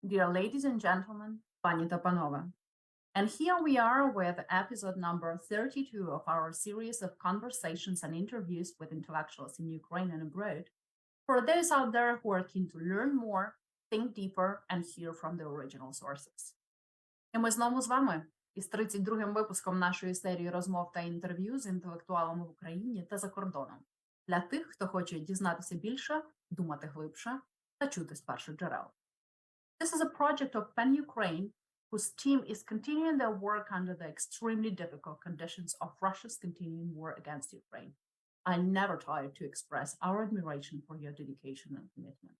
Dear ladies and gentlemen, пані та панове. And here we are with episode number 32 of our series of conversations and interviews with intellectuals in Ukraine and abroad. For those out there who are keen to learn more, think deeper, and hear from the original sources. І ми знову з вами із 32-м випуском нашої серії розмов та інтерв'ю з інтелектуалами в Україні та за кордоном. Для тих, хто хоче дізнатися більше, думати глибше та чути з перших джерел. This is a project of PEN Ukraine, whose team is continuing their work under the extremely difficult conditions of Russia's continuing war against Ukraine. I never tire to express our admiration for your dedication and commitment.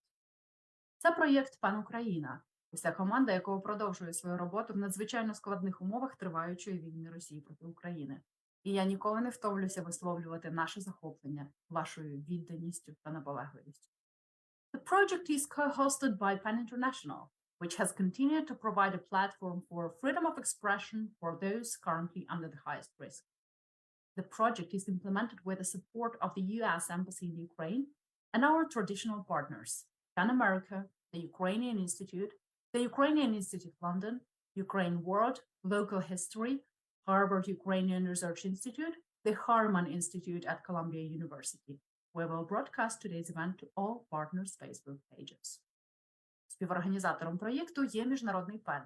Це проєкт PEN Україна, уся команда якого продовжує свою роботу в надзвичайно складних умовах триваючої війни Росії проти України. І я ніколи не втомлюся висловлювати наше захоплення вашою відданістю та наполегливістю. The project is co-hosted by PEN International, which has continued to provide a platform for freedom of expression for those currently under the highest risk. The project is implemented with the support of the US Embassy in Ukraine and our traditional partners, PEN America, the Ukrainian Institute London, Ukraine World, Local History, Harvard Ukrainian Research Institute, the Harman Institute at Columbia University. We will broadcast today's event to all partners' Facebook pages. Співорганізатором проєкту є Міжнародний ПЕН,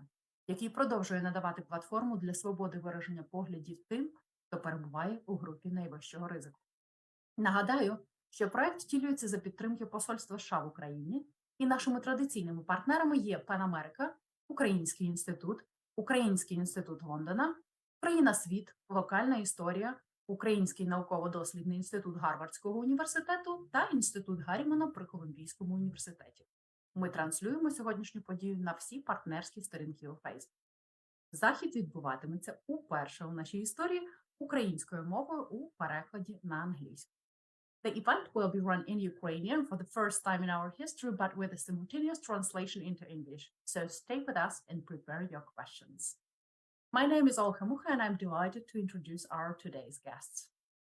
який продовжує надавати платформу для свободи вираження поглядів тим, хто перебуває у групі найвищого ризику. Нагадаю, що проєкт втілюється за підтримки Посольства США в Україні, і нашими традиційними партнерами є ПЕН Америка, Український інститут Лондона, Країна Світ, Локальна історія, Український науково-дослідний інститут Гарвардського університету та Інститут Гаррімана при Колумбійському університеті. Ми транслюємо сьогоднішню подію на всі партнерські сторінки у Facebook. Захід відбуватиметься уперше у нашій історії українською мовою у перекладі на англійську. The event will be run in Ukrainian for the first time in our history, but with a simultaneous translation into English. So stay with us and prepare your questions. My name is Olha Mukha, and I'm delighted to introduce our today's guests.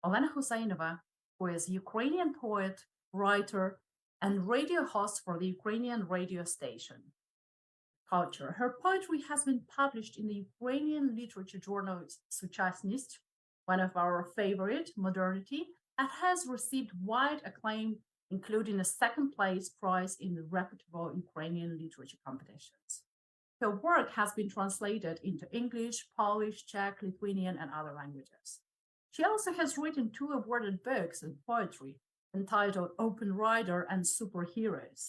Olena Huseinova, who is Ukrainian poet, writer, and radio host for the Ukrainian radio station Culture. Her poetry has been published in the Ukrainian literature journal Suchasnist, one of our favorite, Modernity, and has received wide acclaim, including a second-place prize in the reputable Ukrainian literature competitions. Her work has been translated into English, Polish, Czech, Lithuanian, and other languages. She also has written 2 awarded books in poetry, entitled Open Rider and Superheroes.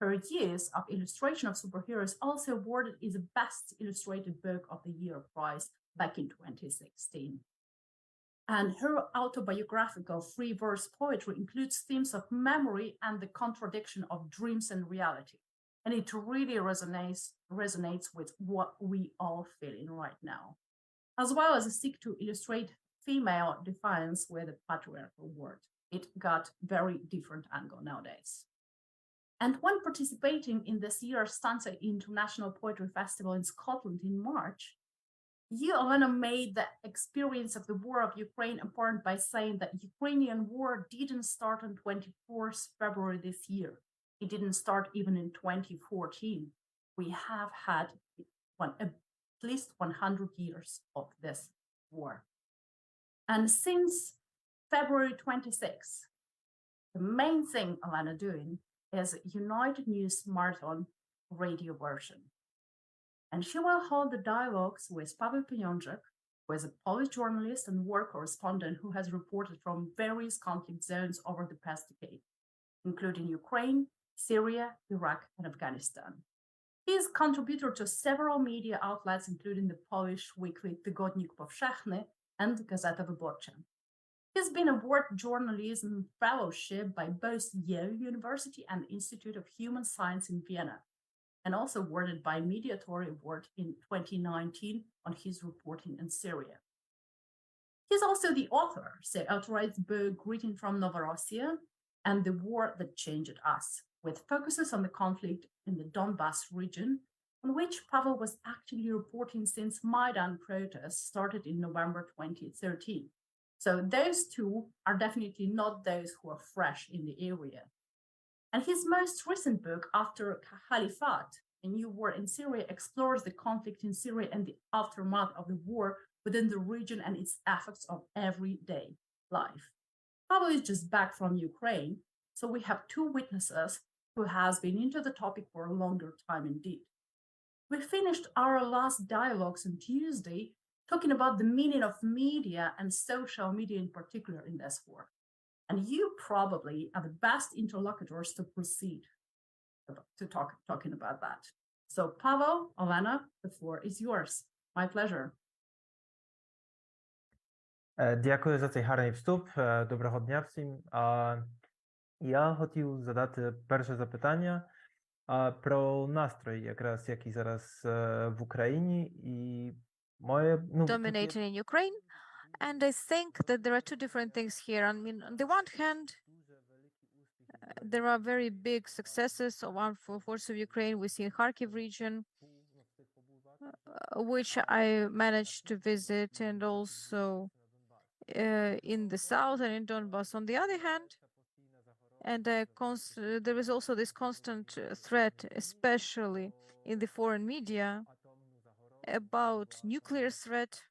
Her Years of Illustration of Superheroes also awarded is the Best Illustrated Book of the Year prize back in 2016. And her autobiographical free verse poetry includes themes of memory and the contradiction of dreams and reality. And it really resonates with what we all feeling right now, as well as seek to illustrate female defiance with a patriarchal word. It got very different angle nowadays. And when participating in this year's Stanza International Poetry Festival in Scotland in March, you, Olena, made the experience of the war of Ukraine apparent by saying that Ukrainian war didn't start on 24th February this year. It didn't start even in 2014. We have had at least 100 years of this war. And since February 26th, the main thing Olena doing is United News Marathon radio version. And she will hold the dialogues with Pawel Pieniazek, who is a Polish journalist and war correspondent who has reported from various conflict zones over the past decade, including Ukraine, Syria, Iraq, and Afghanistan. He is a contributor to several media outlets, including the Polish weekly Tygodnik Powszechny and Gazeta Wyborcza. He's been awarded journalism fellowship by both Yale University and the Institute of Human Science in Vienna, and also awarded by Mediatory Award in 2019 on his reporting in Syria. He's also the author, authorized the book Greeting from Novorossiya and the War That Changed Us, with focuses on the conflict in the Donbass region, on which Pawel was actively reporting since Maidan protests started in November 2013. So those 2 are definitely not those who are fresh in the area. And his most recent book, After Caliphate, A New War in Syria explores the conflict in Syria and the aftermath of the war within the region and its effects on everyday life. Pawel is just back from Ukraine, so we have two witnesses who has been into the topic for a longer time indeed. We finished our last dialogues on Tuesday talking about the meaning of media and social media in particular in this war. And you probably are the best interlocutors to proceed to talking about that. So Pawel, Olena, the floor is yours. My pleasure. Дякую за цей гарний вступ. Доброго дня всім. Я хотів задати перше запитання про настрої, якраз які зараз в Україні, і моє dominating in Ukraine. And I think that there are two different things here. I mean, on the one hand, there are very big successes of armed force of Ukraine. We see in Kharkiv region, which I managed to visit, and also in the south and in Donbass. On the other hand, and there is also this constant threat, especially in the foreign media, about nuclear threat,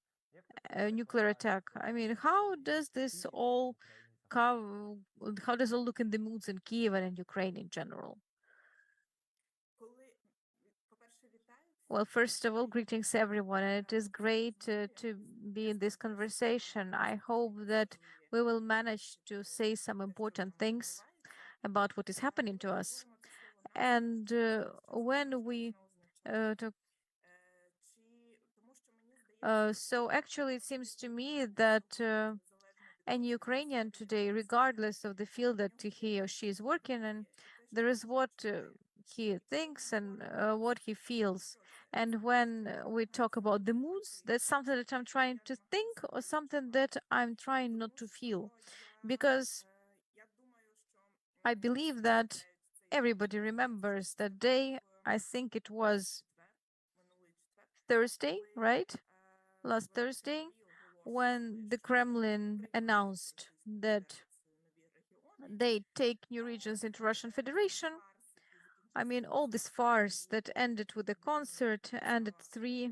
nuclear attack. I mean, how does this all how does it look in the moods in Kiev and in Ukraine in general? Well, first of all, greetings everyone, and it is great to be in this conversation. I hope that we will manage to say some important things about what is happening to us. And when we talk, so actually it seems to me that any Ukrainian today, regardless of the field that he or she is working in, there is what he thinks and what he feels. And when we talk about the moods, that's something that I'm trying to think or something that I'm trying not to feel. Because I believe that everybody remembers that day. I think it was Thursday, right? Last Thursday, when the Kremlin announced that they take new regions into Russian Federation. I mean, all this farce that ended with a concert and at 3.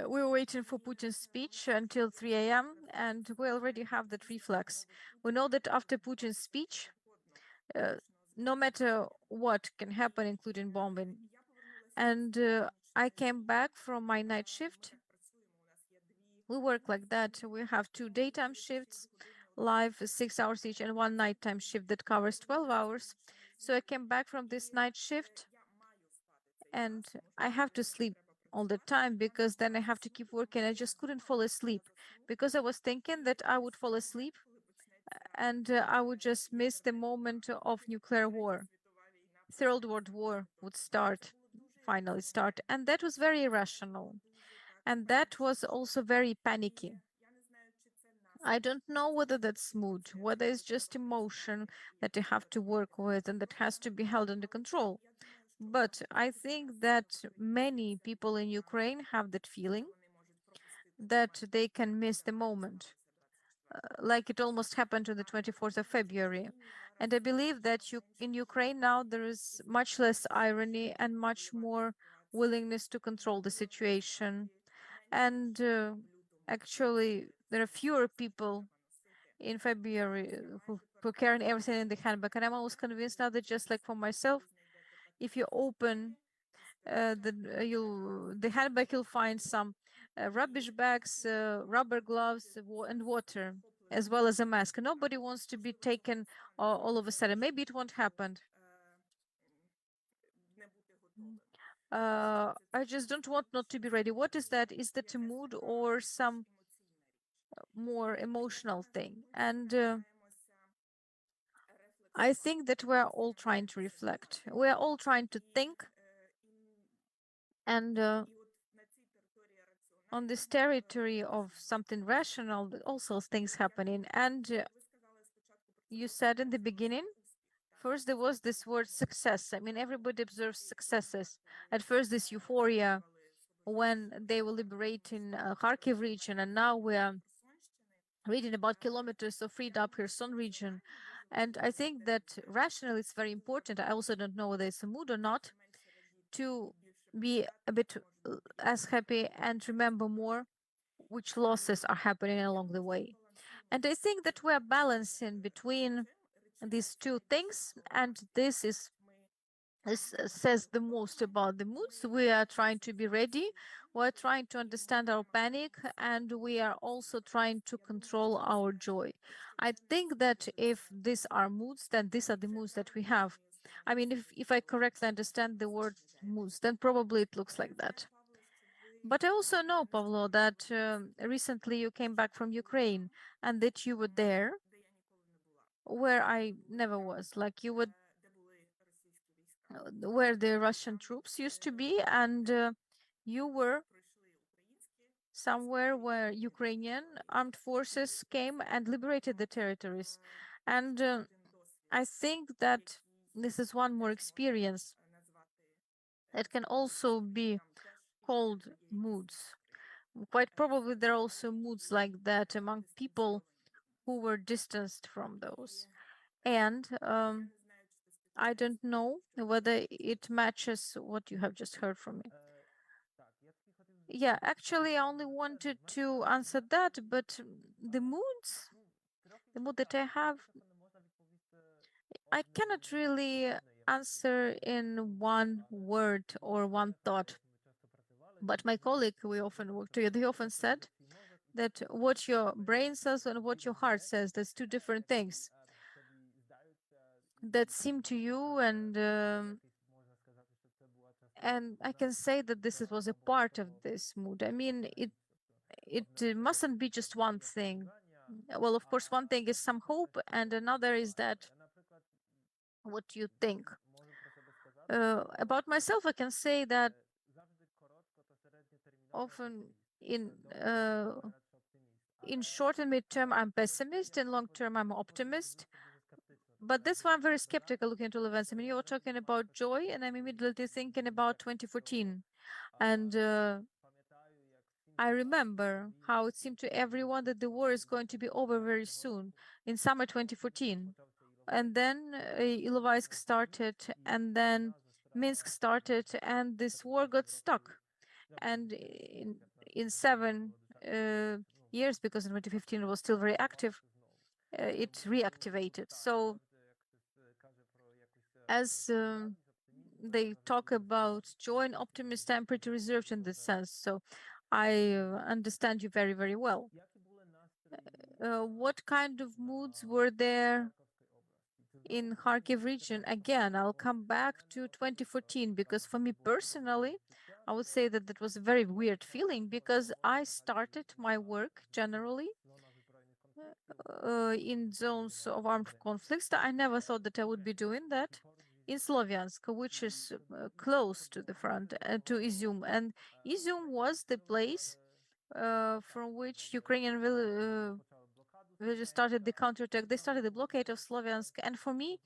We were waiting for Putin's speech until 3 a.m. and we already have that reflex. We know that after Putin's speech, no matter what can happen, including bombing. And I came back from my night shift. We work like that. We have 2 daytime shifts, live 6 hours each, and 1 nighttime shift that covers 12 hours. So I came back from this night shift and I have to sleep all the time because then I have to keep working. I just couldn't fall asleep because I was thinking that I would fall asleep and I would just miss the moment of nuclear war. Third World War would finally start. And that was very irrational. And that was also very panicky. I don't know whether that's mood, whether it's just emotion that you have to work with and that has to be held under control. But I think that many people in Ukraine have that feeling that they can miss the moment, like it almost happened on the 24th of February. And I believe that in Ukraine now there is much less irony and much more willingness to control the situation. And actually, there are fewer people in February who carrying everything in the handbag. And I'm almost convinced now that just like for myself, if you open the handbag, you'll find some rubbish bags, rubber gloves, and water, as well as a mask. Nobody wants to be taken all of a sudden. Maybe it won't happen. I just don't want not to be ready. What is that? Is that a mood or some more emotional thing? And I think that we're all trying to reflect. We're all trying to think. And on this territory of something rational, also things happening. And you said in the beginning, first there was this word success. I mean, everybody observes successes. At first, this euphoria when they were liberating Kharkiv region, and now we're reading about kilometers of freed up Kherson region. And I think that rationally it's very important. I also don't know whether it's a mood or not, to be a bit as happy and remember more which losses are happening along the way. And I think that we're balancing between these two things, and this says the most about the moods. We are trying to be ready, we're trying to understand our panic, and we are also trying to control our joy. I think that if these are moods, then these are the moods that we have. I mean, if I correctly understand the word moods, then probably it looks like that. But I also know, Pavlo, that recently you came back from Ukraine and that you were there where I never was. Like you were where the Russian troops used to be, and you were somewhere where Ukrainian armed forces came and liberated the territories. And I think that this is one more experience. It can also be called moods. Quite probably there are also moods like that among people who were distanced from those. And I don't know whether it matches what you have just heard from me. Yeah, actually, I only wanted to answer that, but the moods, the mood that I have, I cannot really answer in one word or one thought. But my colleague, we often work together, he often said that what your brain says and what your heart says, that's two different things that seem to you, and I can say that was a part of this mood. I mean, it mustn't be just one thing. Well, of course, one thing is some hope, and another is that what you think. About myself, I can say that often in uh, in short and mid-term, I'm pessimist. In long term, I'm optimist. But that's why I'm very skeptical looking into events. I mean, you're talking about joy, and I'm immediately thinking about 2014. And I remember how it seemed to everyone that the war is going to be over very soon in summer 2014. And then Ilovaisk started, and then Minsk started, and this war got stuck. And in 7 years, because in 2015 it was still very active, it reactivated. So as they talk about joy and optimism, I'm pretty reserved in this sense. So I understand you very, very well. What kind of moods were there in Kharkiv region? Again, I'll come back to 2014 because for me personally, I would say that that was a very weird feeling because I started my work generally in zones of armed conflicts. I never thought that I would be doing that in Slovyansk, which is close to the front, to Izium. And Izium was the place from which Ukrainian villages started the counterattack. They started the blockade of Slovyansk. And for me,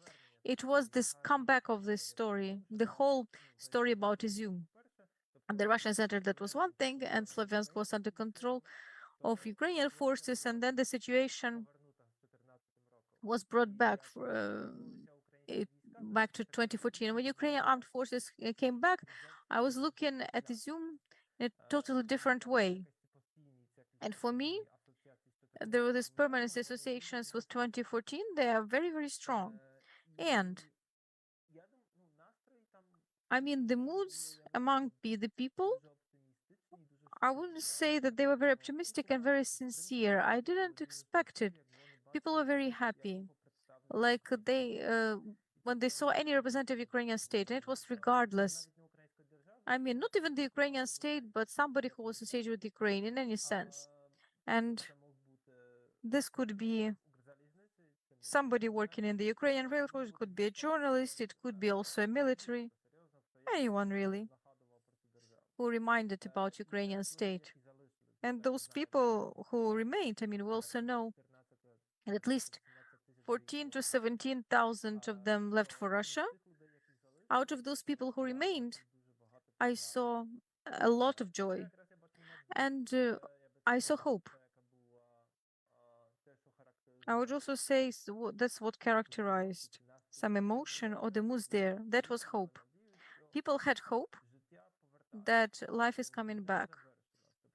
it was this comeback of this story, the whole story about Izium. And the Russians entered, that was one thing, and Slovyansk was under control of Ukrainian forces. And then the situation was brought back back to 2014. When Ukrainian armed forces came back, I was looking at Izium in a totally different way. And for me, there were these permanent associations with 2014. They are very, very strong. And I mean, the moods among the people, I wouldn't say that they were very optimistic and very sincere. I didn't expect it. People were very happy. Like when they saw any representative Ukrainian state, and it was regardless. I mean, not even the Ukrainian state, but somebody who was associated with Ukraine in any sense. And this could be somebody working in the Ukrainian railroad, it could be a journalist, it could be also a military, anyone really, who reminded about Ukrainian state. And those people who remained, I mean, we also know at least 14 to 17,000 of them left for Russia. Out of those people who remained, I saw a lot of joy, and I saw hope. I would also say that's what characterized some emotion or the moods there. That was hope. People had hope that life is coming back,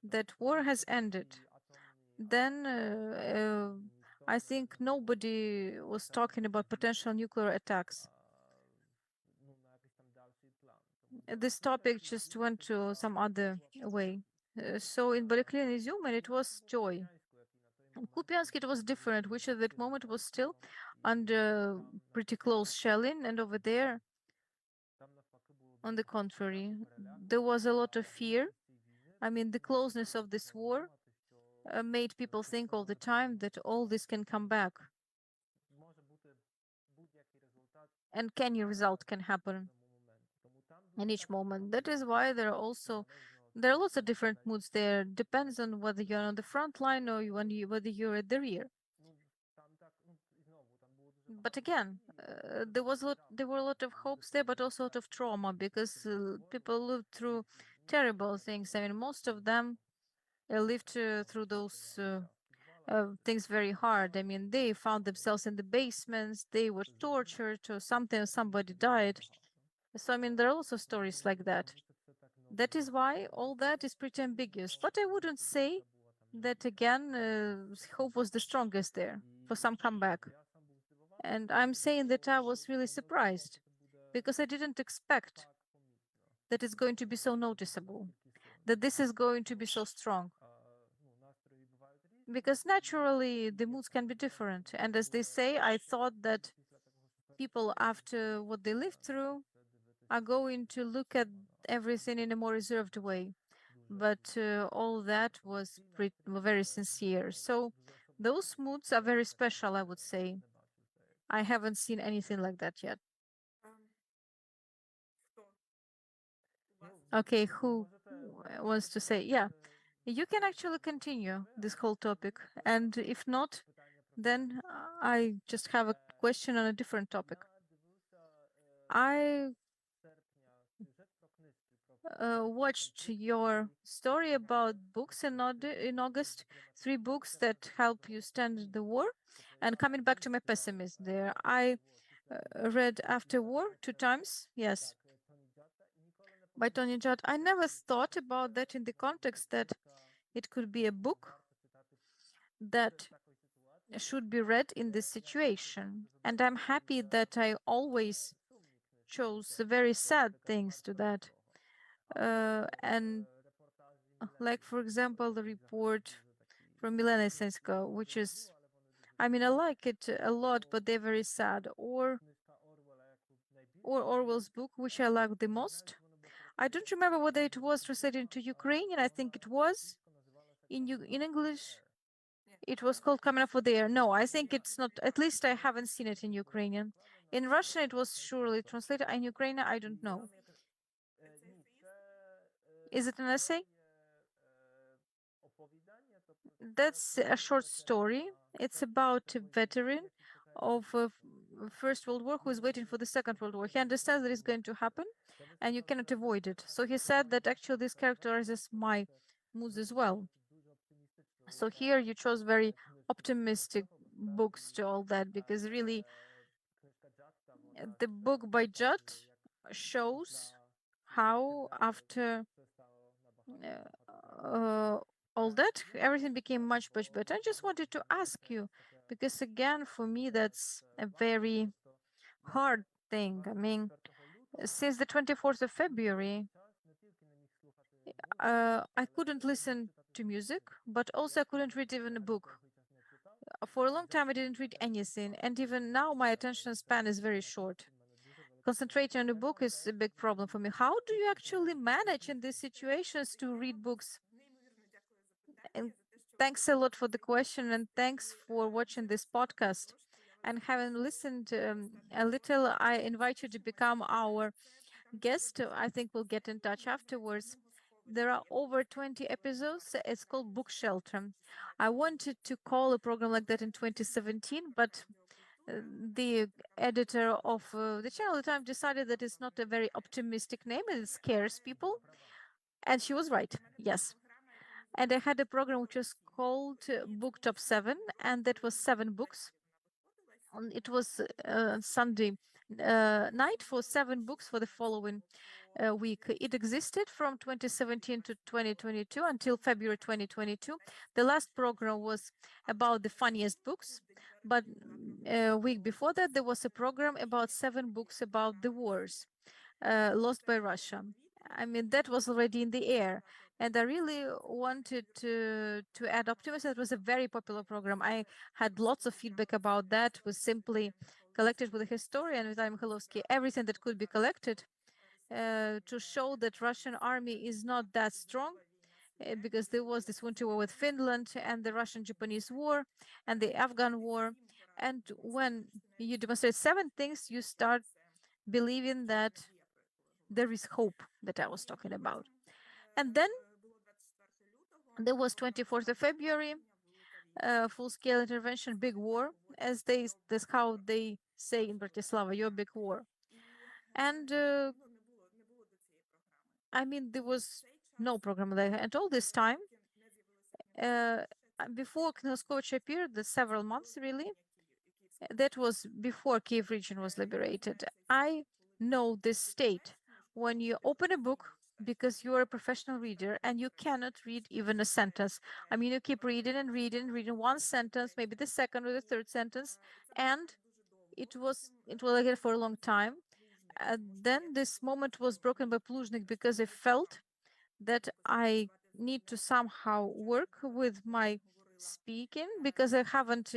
that war has ended. Then I think nobody was talking about potential nuclear attacks. This topic just went to some other way. So in Balaklian Izyum, it was joy. In Kupiansk, it was different, which at that moment was still under pretty close shelling. And over there, on the contrary, there was a lot of fear. I mean, the closeness of this war made people think all the time that all this can come back. And any result can happen in each moment. That is why there are lots of different moods there. Depends on whether you're on the front line or whether you're at the rear. But again, there were a lot of hopes there, but also a lot of trauma because people lived through terrible things. I mean, most of them lived through those things very hard. I mean, they found themselves in the basements, they were tortured, or somebody died. So, I mean, there are also stories like that. That is why all that is pretty ambiguous. But I wouldn't say that, again, hope was the strongest there for some comeback. And I'm saying that I was really surprised because I didn't expect that it's going to be so noticeable, that this is going to be so strong. Because naturally, the moods can be different. And as they say, I thought that people, after what they lived through, are going to look at everything in a more reserved way. But all that was very sincere. So those moods are very special, I would say. I haven't seen anything like that yet. Okay, who wants to say? Yeah, you can actually continue this whole topic. And if not, then I just have a question on a different topic. I watched your story about books in August, 3 books that help you stand the war. And coming back to my pessimism there, I read After War 2 times, yes, by Tony Judd. I never thought about that in the context that it could be a book that should be read in this situation. And I'm happy that I always chose very sad things to that. And like, for example, the report from Milena Senska, which is, I mean, I like it a lot, but they're very sad. Or Orwell's book, which I like the most. I don't remember whether it was translated into Ukrainian. I think it was. In English, it was called Coming Up for the Air. No, I think it's not. At least I haven't seen it in Ukrainian. In Russian, it was surely translated. In Ukrainian, I don't know. Is it an essay? That's a short story. It's about a veteran of First World War who is waiting for the Second World War. He understands that it's going to happen and you cannot avoid it. So he said that actually this characterizes my moods as well. So here you chose very optimistic books to all that because really the book by Judd shows how after all that everything became much better. I just wanted to ask you because again for me that's a very hard thing. I mean, since the 24th of February I couldn't listen to music, but also I couldn't read even a book. For a long time I didn't read anything, and even now my attention span is very short. Concentrating on a book is a big problem for me. How do you actually manage in these situations to read books? And thanks a lot for the question, and thanks for watching this podcast. And having listened a little, I invite you to become our guest. I think we'll get in touch afterwards. There are over 20 episodes. It's called Book Shelter. I wanted to call a program like that in 2017, but the editor of the channel at the time decided that it's not a very optimistic name and it scares people. And she was right. Yes. And I had a program which was called Book Top 7, and that was 7 books. It was Sunday night for 7 books for the following week. It existed from 2017 to 2022 until February 2022. The last program was about the funniest books, but a week before that, there was a program about 7 books about the wars lost by Russia. I mean, that was already in the air. And I really wanted to add optimism. It was a very popular program. I had lots of feedback about that. Was simply collected with a historian, with Mikhailovsky, everything that could be collected to show that Russian army is not that strong because there was this winter war with Finland and the Russian-Japanese war and the Afghan war. And when you demonstrate 7 things, you start believing that there is hope that I was talking about. And then there was 24th of February, full-scale intervention, big war, as that's how they say in Bratislava, your big war. And I mean, there was no program there. And all this time, before Knoskovich appeared, the several months really, that was before Kiev region was liberated. I know this state. When you open a book, because you are a professional reader and you cannot read even a sentence. I mean, you keep reading and reading, reading one sentence, maybe the second or the third sentence, and it was like that for a long time. Then this moment was broken by Pluzhnik because I felt that I need to somehow work with my speaking because I haven't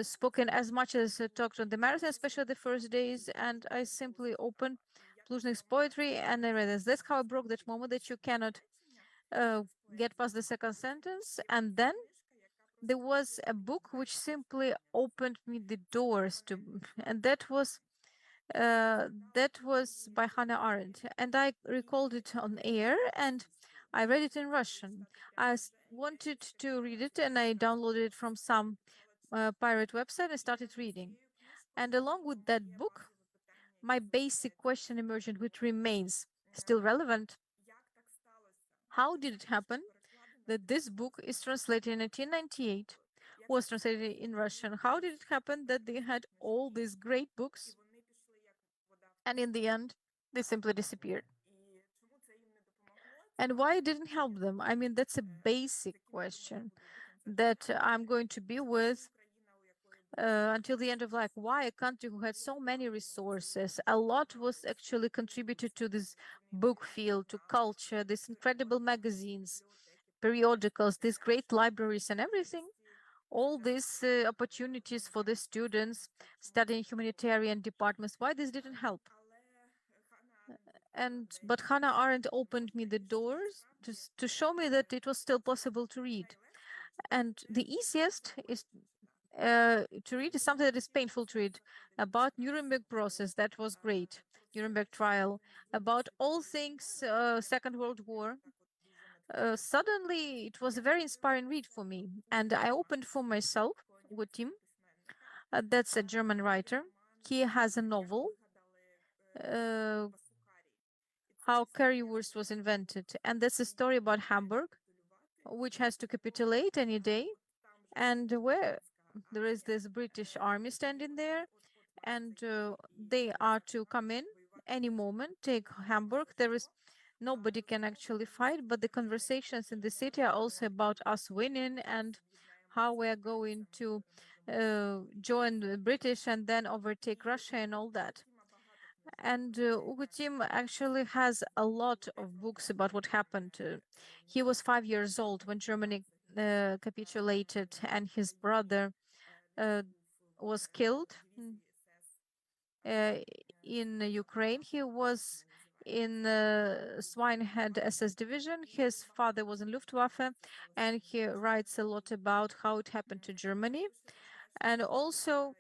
spoken as much as talked on the marathon, especially the first days, and I simply opened Pluzhnik's poetry and I read this. That's how I broke that moment that you cannot get past the second sentence. And then there was a book which simply opened me the doors to, and that was by Hannah Arendt, and I recalled it on air and I read it in Russian. I wanted to read it and I downloaded it from some pirate website and started reading. And along with that book, my basic question emerged, which remains still relevant. How did it happen that this book is translated in 1998, was translated in Russian? How did it happen that they had all these great books and in the end, they simply disappeared? And why it didn't help them? I mean, that's a basic question that I'm going to be with until the end of life. Why a country who had so many resources, a lot was actually contributed to this book field, to culture, these incredible magazines, periodicals, these great libraries and everything, all these opportunities for the students studying humanitarian departments, why this didn't help? But Hannah Arendt opened me the doors to show me that it was still possible to read. And the easiest is to read is something that is painful to read, about Nuremberg process. That was great. Nuremberg trial, about all things Second World War. Suddenly, it was a very inspiring read for me. And I opened for myself with him. That's a German writer. He has a novel, How Currywurst Was Invented. And that's a story about Hamburg, which has to capitulate any day. And where there is this British army standing there, and they are to come in any moment, take Hamburg. There is nobody can actually fight, but the conversations in the city are also about us winning and how we are going to join the British and then overtake Russia and all that. And Ugutim actually has a lot of books about what happened. He was 5 years old when Germany capitulated and his brother was killed in Ukraine. He was in Swinehead SS division. His father was in Luftwaffe, and he writes a lot about how it happened to Germany, and also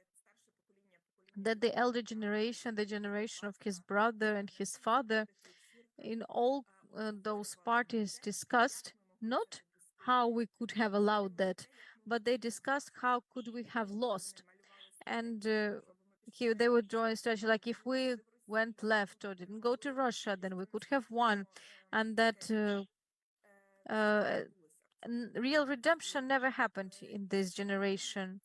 that the elder generation, the generation of his brother and his father, in all those parties discussed not how we could have allowed that, but they discussed how could we have lost. And they were drawing strategy like if we went left or didn't go to Russia, then we could have won. And that real redemption never happened in this generation.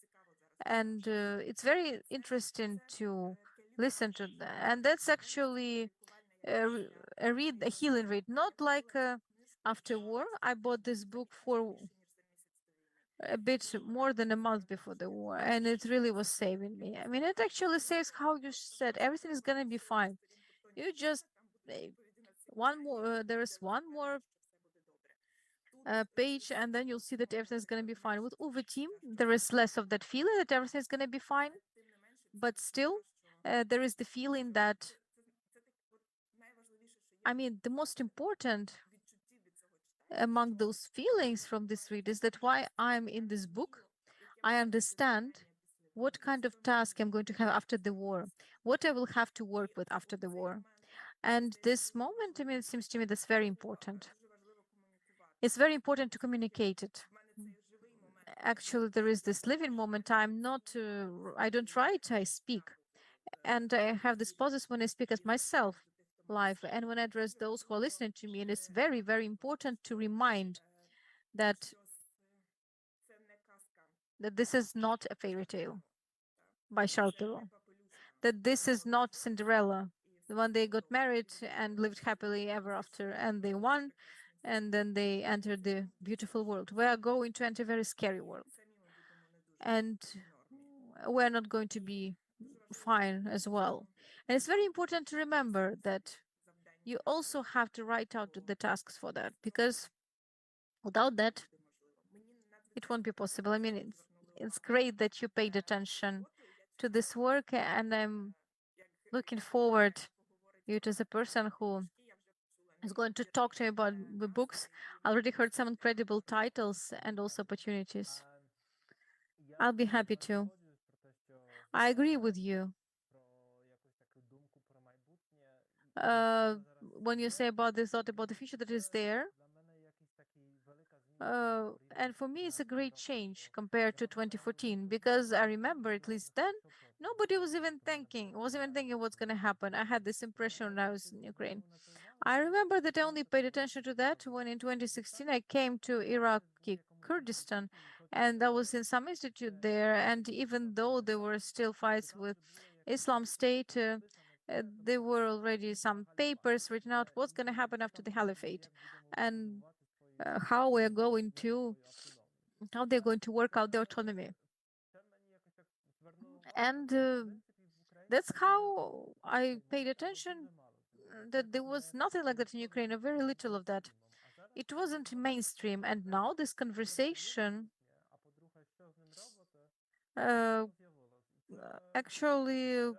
And it's very interesting to listen to that. And that's actually a healing read, not like after war. I bought this book for a bit more than a month before the war, and it really was saving me. I mean, it actually says how you said everything is gonna be fine. You just one more. There is one more page, and then you'll see that everything is gonna be fine. With Uwe Team, there is less of that feeling that everything is gonna be fine, but still, there is the feeling that. I mean, the most important among those feelings from this read is that why I'm in this book, I understand what kind of task I'm going to have after the war, what I will have to work with after the war. And this moment, I mean, it seems to me that's very important. It's very important to communicate it. Actually, there is this living moment. I don't write, I speak. And I have this pauses when I speak as myself live and when I address those who are listening to me. And it's very, very important to remind that this is not a fairy tale by Charles Perrault, that this is not Cinderella, when they got married and lived happily ever after, and they won, and then they entered the beautiful world. We are going to enter a very scary world, and we're not going to be fine as well. And it's very important to remember that you also have to write out the tasks for that, because without that, it won't be possible. I mean, it's great that you paid attention to this work, and I'm looking forward you as a person who is going to talk to me about the books. I already heard some incredible titles and also opportunities. I'll be happy to. I agree with you. When you say about this thought about the future that is there, and for me, it's a great change compared to 2014, because I remember at least then nobody was even thinking what's going to happen. I had this impression when I was in Ukraine. I remember that I only paid attention to that when in 2016 I came to Iraqi Kurdistan, and I was in some institute there. And even though there were still fights with Islam State, there were already some papers written out what's going to happen after the caliphate, and how they're going to work out the autonomy. And that's how I paid attention, that there was nothing like that in Ukraine, or very little of that. It wasn't mainstream. And now this conversation actually,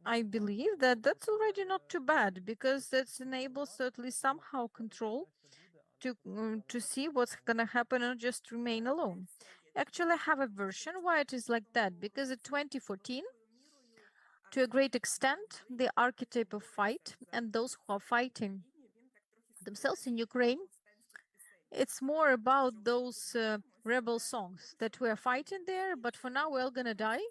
I believe that that's already not too bad, because that enables to at least somehow control to see what's gonna happen and just remain alone. Actually, I have a version why it is like that, because in 2014, to a great extent, the archetype of fight and those who are fighting themselves in Ukraine, it's more about those rebel songs that we're fighting there, but for now we're all gonna die.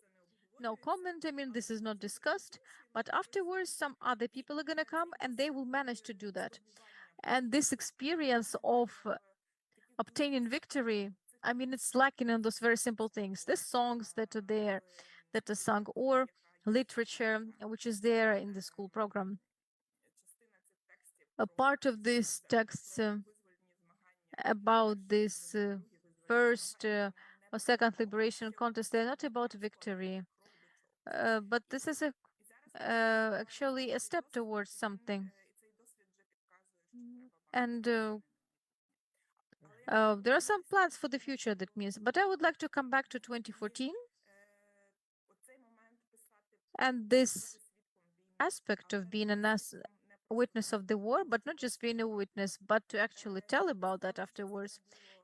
No comment. I mean, this is not discussed, but afterwards, some other people are gonna come and they will manage to do that. And this experience of obtaining victory, I mean, it's lacking in those very simple things. The songs that are there, that are sung, or literature, which is there in the school program. A part of these texts about this first or second liberation contest, they're not about victory, but this is actually a step towards something. And there are some plans for the future, that means. But I would like to come back to 2014 and this aspect of being a witness of the war, but not just being a witness, but to actually tell about that afterwards.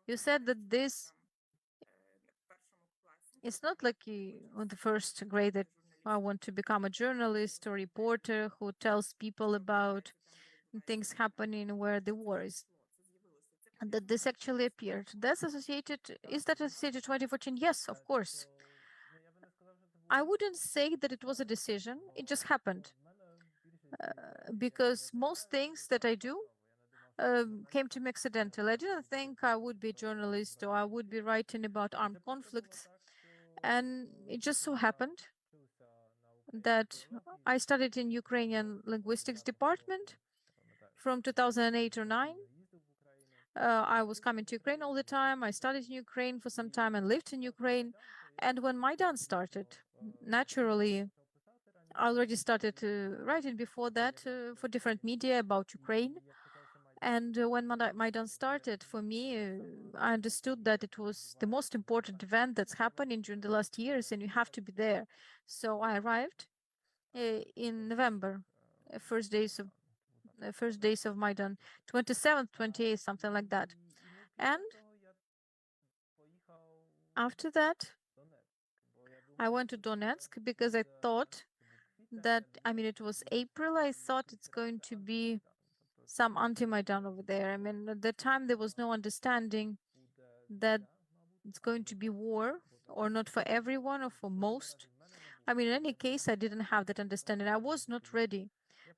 You said that this is not like on the first grade that I want to become a journalist or reporter who tells people about things happening where the war is. And that this actually appeared. That's associated. Is that associated 2014? Yes, of course. I wouldn't say that it was a decision. It just happened. Because most things that I do, came to me accidentally. I didn't think I would be a journalist or I would be writing about armed conflicts. And it just so happened that I studied in Ukrainian linguistics department from 2008 or 9. I was coming to Ukraine all the time. I studied in Ukraine for some time and lived in Ukraine. And when Maidan started, naturally, I already started writing before that for different media about Ukraine. And when Maidan started, for me, I understood that it was the most important event that's happening during the last years, and you have to be there. So I arrived in November, first days of Maidan, 27th, 28th, something like that. And after that, I went to Donetsk because I thought that, I mean, it was April. I thought it's going to be some anti-Maidan over there. I mean, at the time there was no understanding that it's going to be war, or not for everyone or for most. I mean, in any case, I didn't have that understanding. I was not ready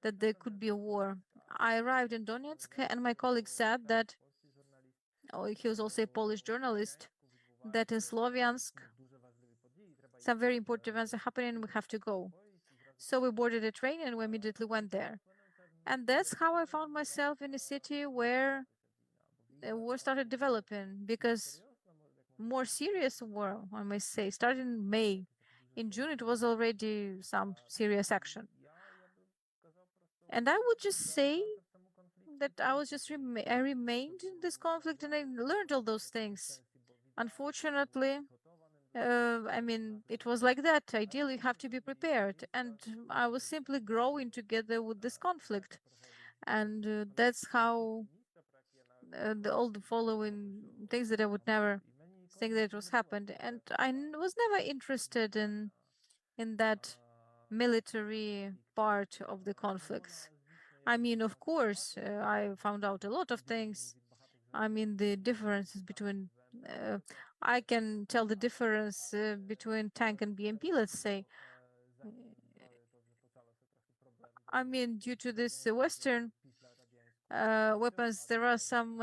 that there could be a war. I arrived in Donetsk, and my colleague said that, oh, he was also a Polish journalist, that in Sloviansk, some very important events are happening and we have to go. So we boarded a train and we immediately went there. And that's how I found myself in a city where war started developing, because more serious war, I must say, started in May. In June, it was already some serious action. And I would just say that I was just I remained in this conflict and I learned all those things. Unfortunately, I mean, it was like that. Ideally, you have to be prepared. And I was simply growing together with this conflict. And that's how all the following things that I would never think that it was happened. And I was never interested in that military part of the conflicts. I mean, of course, I found out a lot of things. I mean, the differences between, I can tell the difference between tank and BMP, let's say. I mean, due to this Western weapons, there are some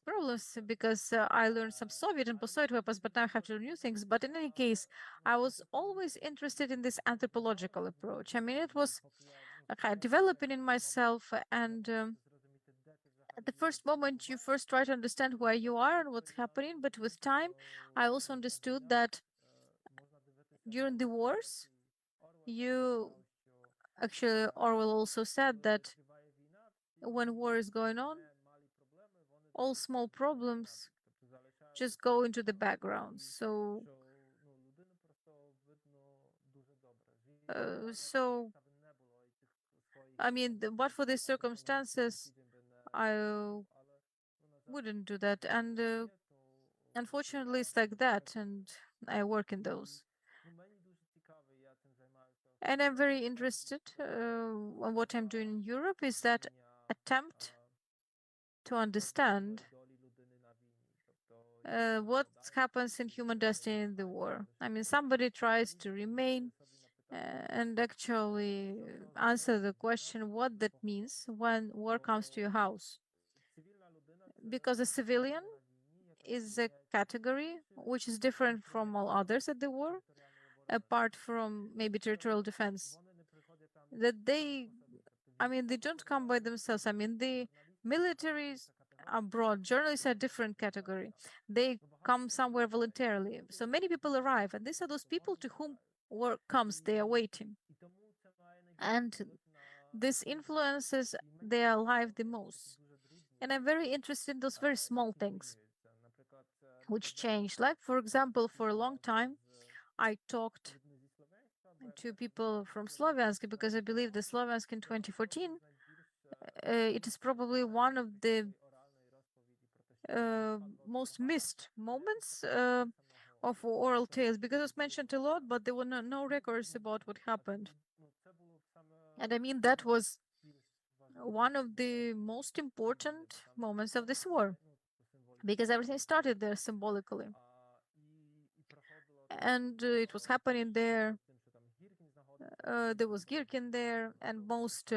problems because I learned some Soviet and post-Soviet weapons, but now I have to learn new things. But in any case, I was always interested in this anthropological approach. I mean, it was developing in myself, and at the first moment, you first try to understand where you are and what's happening. But with time, I also understood that during the wars, you actually, Orwell also said that when war is going on, all small problems just go into the background. So I mean, but for these circumstances, I wouldn't do that. And unfortunately, it's like that, and I work in those. And I'm very interested on what I'm doing in Europe is that attempt to understand what happens in human destiny in the war. I mean, somebody tries to remain and actually answer the question what that means when war comes to your house. Because a civilian is a category which is different from all others at the war, apart from maybe territorial defense. That they, I mean, they don't come by themselves. I mean, the militaries abroad, journalists are a different category. They come somewhere voluntarily. So many people arrive, and these are those people to whom work comes, they are waiting. And this influences their life the most. And I'm very interested in those very small things which change. Like, for example, for a long time, I talked to people from Sloviansk because I believe the Sloviansk in 2014, it is probably one of the most missed moments of oral tales, because it was mentioned a lot, but there were no records about what happened. And I mean, that was one of the most important moments of this war, because everything started there symbolically. And it was happening there. There was Girkin there, and most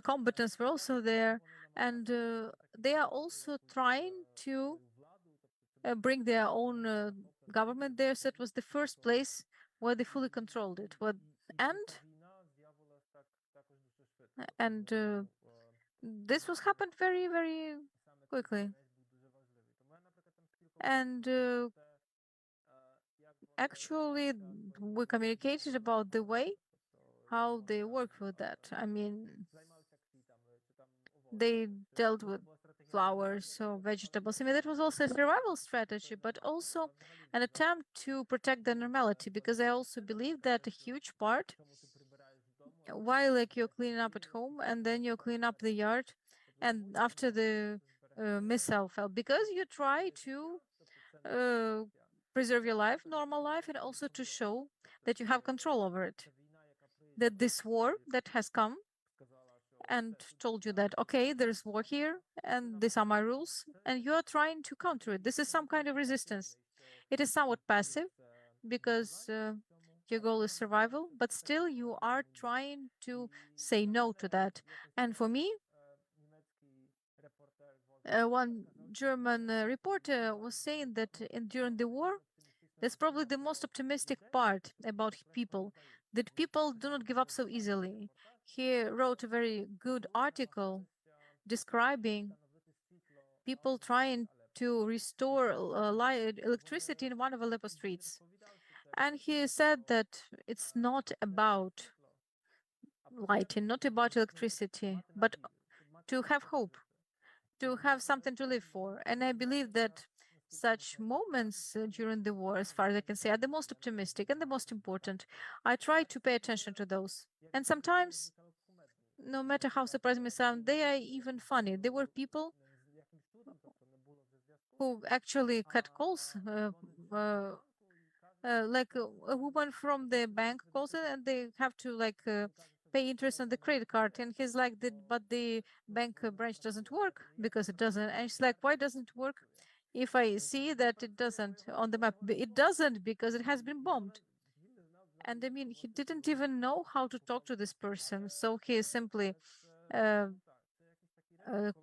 combatants were also there, and they are also trying to bring their own government there. So it was the first place where they fully controlled it. And this was happened very, very quickly. And actually, we communicated about the way how they work with that. I mean, they dealt with flowers or vegetables. I mean, that was also a survival strategy, but also an attempt to protect the normality, because I also believe that a huge part, while like you're cleaning up at home and then you clean up the yard, and after the missile fell, because you try to preserve your life, normal life, and also to show that you have control over it. That this war that has come and told you that, okay, there's war here and these are my rules, and you are trying to counter it. This is some kind of resistance. It is somewhat passive because your goal is survival, but still you are trying to say no to that. And for me, one German reporter was saying that during the war, that's probably the most optimistic part about people, that people do not give up so easily. He wrote a very good article describing people trying to restore electricity in one of Aleppo streets. And he said that it's not about lighting, not about electricity, but to have hope, to have something to live for. And I believe that such moments during the war, as far as I can say, are the most optimistic and the most important. I try to pay attention to those. And sometimes, no matter how surprising they sound, they are even funny. There were people who actually cut calls, like a woman from the bank calls it, and they have to like pay interest on the credit card, and he's like, but the bank branch doesn't work because it doesn't. And she's like, why doesn't it work? If I see that it doesn't on the map, it doesn't because it has been bombed. And I mean, he didn't even know how to talk to this person, so he simply uh,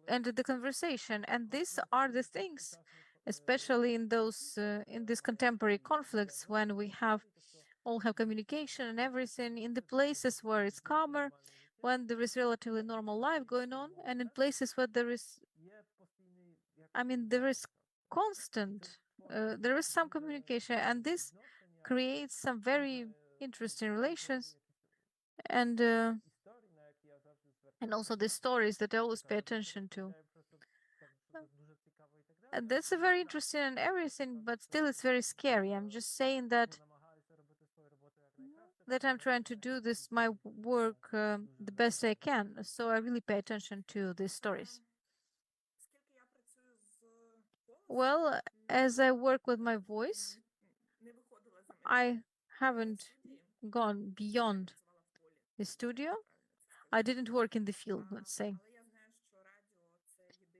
ended the conversation. And these are the things, especially in those in these contemporary conflicts, when we all have communication and everything, in the places where it's calmer, when there is relatively normal life going on, and in places where there is, I mean, there is constant, there is some communication, and this creates some very interesting relations. And also the stories that I always pay attention to. And that's a very interesting and everything, but still it's very scary. I'm just saying that I'm trying to do this my work the best I can. So I really pay attention to these stories. Well, as I work with my voice, I haven't gone beyond the studio. I didn't work in the field, let's say.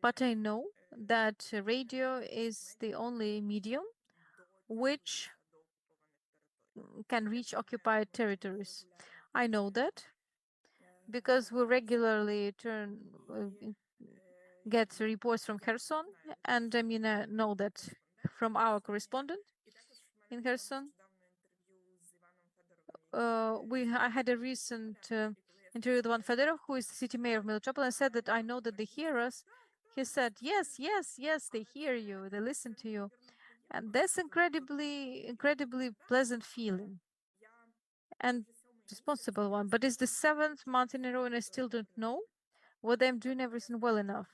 But I know that radio is the only medium which can reach occupied territories. I know that because we regularly get reports from Kherson, and I mean, I know that from our correspondent in Kherson. I had a recent interview with Ivan Fedorov, who is the city mayor of Melitopol, and said that I know that they hear us. He said, yes, yes, yes, they hear you, they listen to you. And that's incredibly pleasant feeling and responsible one. But it's the 7th month in a row, and I still don't know whether I'm doing everything well enough.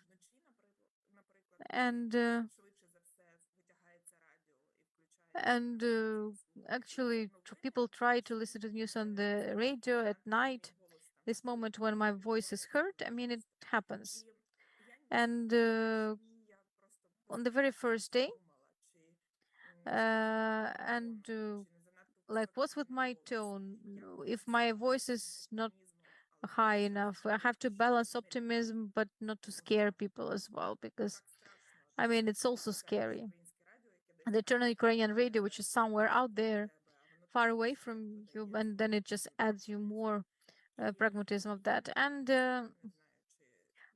And actually, people try to listen to news on the radio at night. This moment when my voice is heard, I mean, it happens. And on the very first day, like, what's with my tone? If my voice is not high enough, I have to balance optimism, but not to scare people as well, because I mean, it's also scary. And they turn on Ukrainian radio, which is somewhere out there, far away from you, and then it just adds you more pragmatism of that. And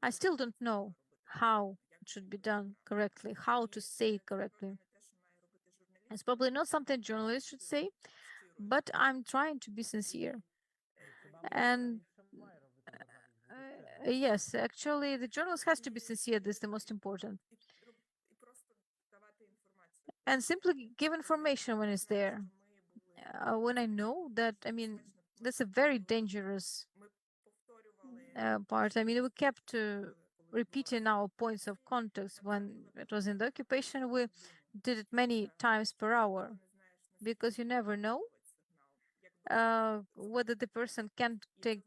I still don't know how it should be done correctly, how to say it correctly. It's probably not something journalists should say, but I'm trying to be sincere. And yes, actually, the journalist has to be sincere. This is the most important. And simply give information when it's there. When I know that, I mean, that's a very dangerous part. I mean, we kept repeating our points of contact when it was in the occupation. We did it many times per hour because you never know whether the person can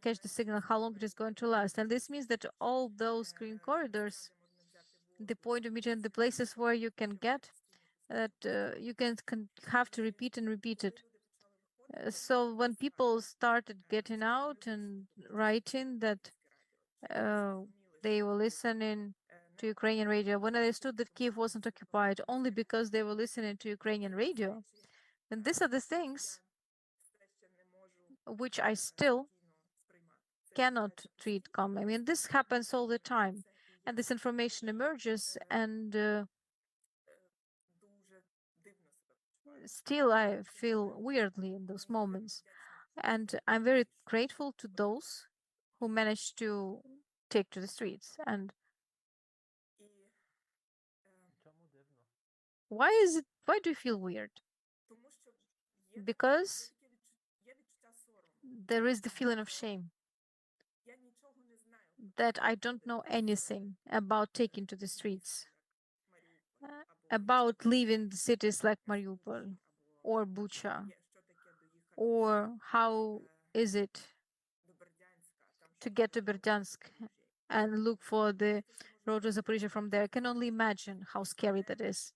catch the signal, how long it is going to last. And this means that all those green corridors, the point of meeting, the places where you can get that you can have to repeat and repeat it. So when people started getting out and writing that they were listening to Ukrainian radio, when I understood that Kiev wasn't occupied only because they were listening to Ukrainian radio, and these are the things which I still cannot treat calmly. I mean, this happens all the time, and this information emerges, and still I feel weirdly in those moments. And I'm very grateful to those who managed to take to the streets. And why do you feel weird? Because there is the feeling of shame that I don't know anything about taking to the streets, about leaving the cities like Mariupol or Bucha, or how is it to get to Berdyansk and look for the road to Zaporizhia from there. I can only imagine how scary that is.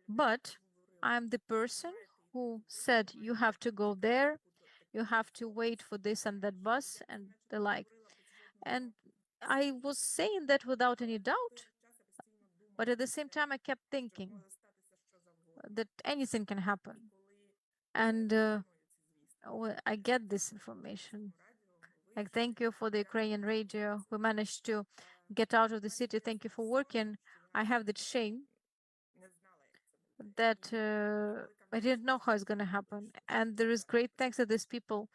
But I'm the person who said, you have to go there, you have to wait for this and that bus and the like. And I was saying that without any doubt, but at the same time, I kept thinking that anything can happen. And I get this information. Like, thank you for the Ukrainian radio. We managed to get out of the city. Thank you for working. I have that shame that I didn't know how it's going to happen. And there is great thanks that these people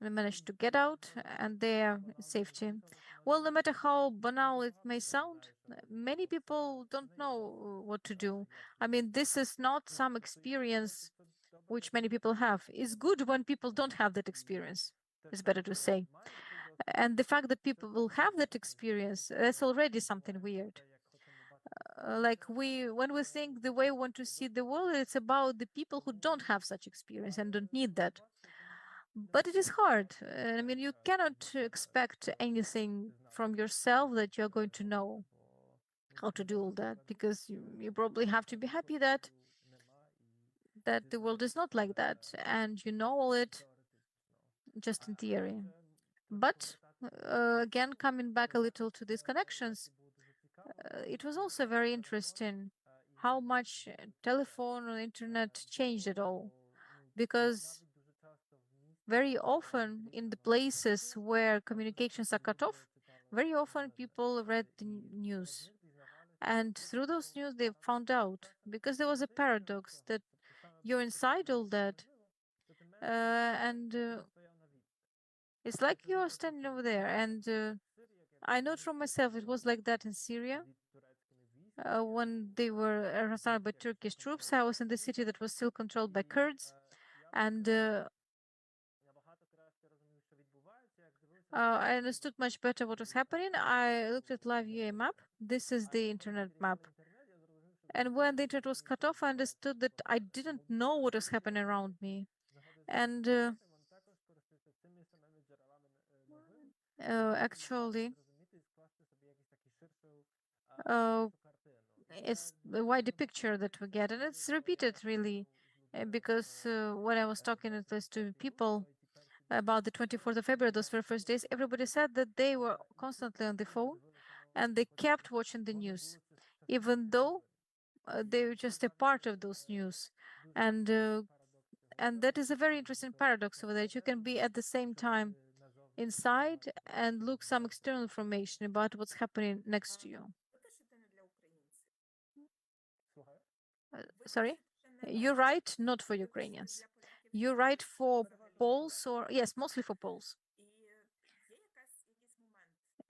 managed to get out and their safety. Well, no matter how banal it may sound, many people don't know what to do. I mean, this is not some experience which many people have. It's good when people don't have that experience. It's better to say. And the fact that people will have that experience, that's already something weird. Like when we think the way we want to see the world, it's about the people who don't have such experience and don't need that. But it is hard. I mean, you cannot expect anything from yourself that you're going to know how to do all that, because you probably have to be happy that the world is not like that, and you know all it just in theory. But again, coming back a little to these connections, it was also very interesting how much telephone or internet changed it all, because very often in the places where communications are cut off, very often people read the news. And through those news, they found out, because there was a paradox that you're inside all that, and it's like you're standing over there. And I know from myself, it was like that in Syria. When they were surrounded by Turkish troops, I was in the city that was still controlled by Kurds. And I understood much better what was happening. I looked at live UA map. This is the internet map. And when the internet was cut off, I understood that I didn't know what was happening around me. And actually, it's a wider picture that we get, and it's repeated really, because when I was talking at least to people about the 24th of February, those very first days, everybody said that they were constantly on the phone and they kept watching the news, even though they were just a part of those news. And that is a very interesting paradox over that you can be at the same time inside and look some external information about what's happening next to you. Sorry? You write not for Ukrainians. You write for Poles or, yes, mostly for Poles.